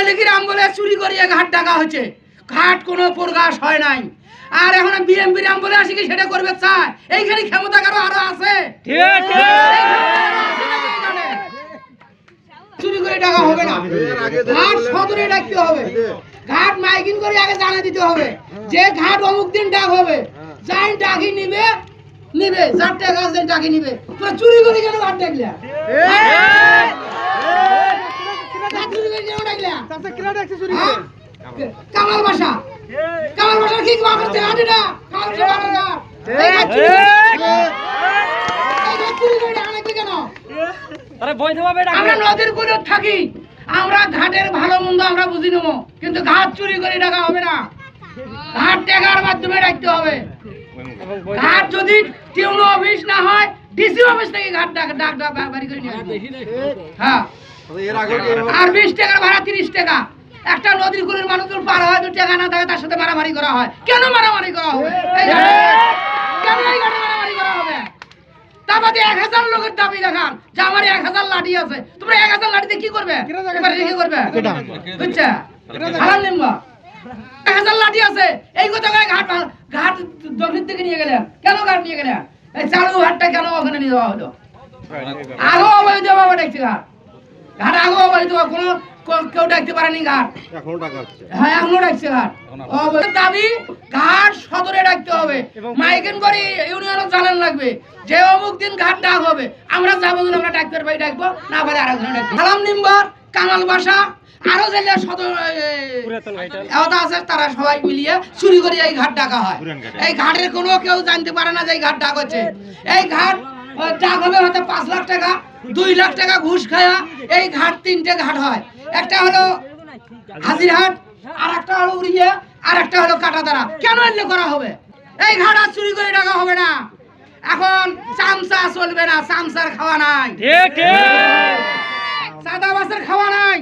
লীগের আমলে চুরি করিয়ে ঘাট ডাকা হচ্ছে, ঘাট কোনো প্রকাশ হয় নাই। আর এখন বিএনপির আমলে আসি কি সেটা করবে চায়? এইখানে ক্ষমতা কারো আরো আছে, চুরি করে ডাকা হবে না, ঘাট সদরে ডাকতে হবে। ঘাট মাইকিং করে আগে জানা দিতে হবে যে ঘাট অমুক দিন ডাক হবে, যাই ডাকি নিবে নিবে, 4 টাকা আছে ডাকি নিবে। তোরা চুরি করে কেন ঘাট ডাকলা? কামাল বাসা, কামাল বাসা কি করতে হাঁটে না? আমরা নদীর কুলে থাকি, আমরা ঘাটের ভালো মন্দ আমরা বুঝি নেবো, কিন্তু ঘাট চুরি করে ডাকা হবে না, ঘাট টাকার মাধ্যমে ডাকতে হবে। ঘাট যদি টিউনো অফিস না হয়, ডিসি অফিস থেকে ঘাট ডাক বাড়ি করে নিয়ে আসবে। হ্যাঁ, আর 20 টাকার ভাড়া 30 টাকা। একটা নদীর কুলের মানুষজন পার হয়, 2 টাকা না থাকে তার সাথে মারামারি করা হয়। কেন মারামারি করা হবে? কেন এই ঘাটে মারামারি করা হবে? তারপরে 1000 লোকের দাবি দেখান যে আমার 1000 লাঠি আছে। তোমরা 1000 লাঠিতে কি করবে? এবারে কি করবে? বুঝছা? হারাম নিম্বা 1000 লাঠি আছে, এই কথা কয় ঘাট ঘাট দক্ষিণ থেকে নিয়ে গেলেন। কেন ঘাট নিয়ে গেলেন? এই চালু ঘাটটা কেন ওখানে নিয়ে যাওয়া হলো? আগেও অবৈধ ভাবে ডাকছে ঘাট, ঘাট আগেও অবৈধ, কোনো কেউ ডাকতে পারেনি ঘাট, হ্যাঁ এখনো ডাকছে ঘাট। দাবি ঘাট সদরে ডাকতে হবে, মাইকিং করে ইউনিয়নে জানান লাগবে যে অমুক দিন ঘাট ডাক হবে। আমরা যাবো, আমরা ডাকতে পারি ডাকবো, না পারে আরেকজনে ডাকবো। সালাম নিম্বর, কামাল বাসা, আরো যে সদর আছে, তারা সবাই মিলিয়ে চুরি করে এই ঘাট ডাকা হয়। এই ঘাটের কোনো কেউ জানতে পারে না যে এই ঘাট ডাক হচ্ছে। এই ঘাট ডাক হবে হয়তো 5 লাখ টাকা, 2 লাখ টাকা ঘুষ খায়া এই ঘাট 3টে ঘাট হয়। একটা হলো হাজিরহাট, আর একটা হলো উড়িয়া, আর একটা হলো কাটাতারা। কেন এলে করা হবে? এই ঘাট আর চুরি করে ডাকা হবে না। এখন চামচা চলবে না, চামচার খাওয়া নাই, সাদা বাসের খাওয়া নাই।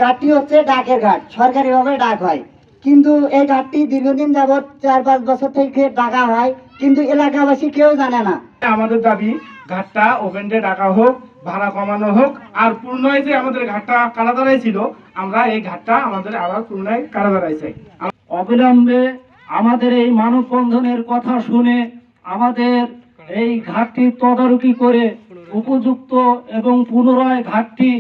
ঘাটটি হচ্ছে ডাকের ঘাট, সরকারি ভাবে ডাক হয়, কিন্তু এই ঘাটটি দীর্ঘদিন যাবৎ 4-5 বছর থেকে ডাকা হয়, কিন্তু এলাকাবাসী কেউ জানে না। আমাদের দাবি ঘাটটা ওপেনডে ডাকা হোক, ভাড়া কমানো হোক, আর পূর্ণয় যে আমাদের ঘাটটা কালাদারাই ছিল, আমরা এই ঘাটটা আমাদের আবার পূর্ণয় কালাদারাই চাই। অবিলম্বে আমাদের এই মানববন্ধনের কথা শুনে আমাদের এই ঘাটটি তদারকি করে উপযুক্ত এবং পুনরায় ঘাটটি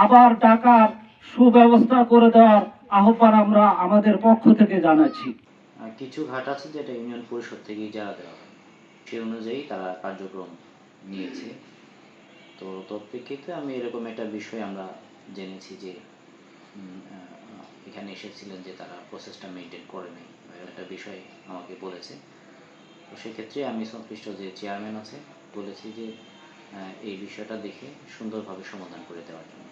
আবার ডাকার সুব্যবস্থা করে দেওয়ার আহ্বান আমরা আমাদের পক্ষ থেকে জানাচ্ছি। কিছু ঘাট আছে যেটা ইউনিয়ন পরিষদ থেকে ইজারা দেওয়া হয়, সেই অনুযায়ী তারা কার্যক্রম নিয়েছে। তো তৎপ্রেক্ষিতে আমি এরকম একটা বিষয় আমরা জেনেছি যে এখানে এসেছিলেন যে তারা প্রসেসটা মেনটেন করেনি, একটা বিষয় আমাকে বলেছে। তো সেক্ষেত্রে আমি সংশ্লিষ্ট যে চেয়ারম্যান আছে বলেছি যে এই বিষয়টা দেখে সুন্দরভাবে সমাধান করে দেওয়ার জন্য।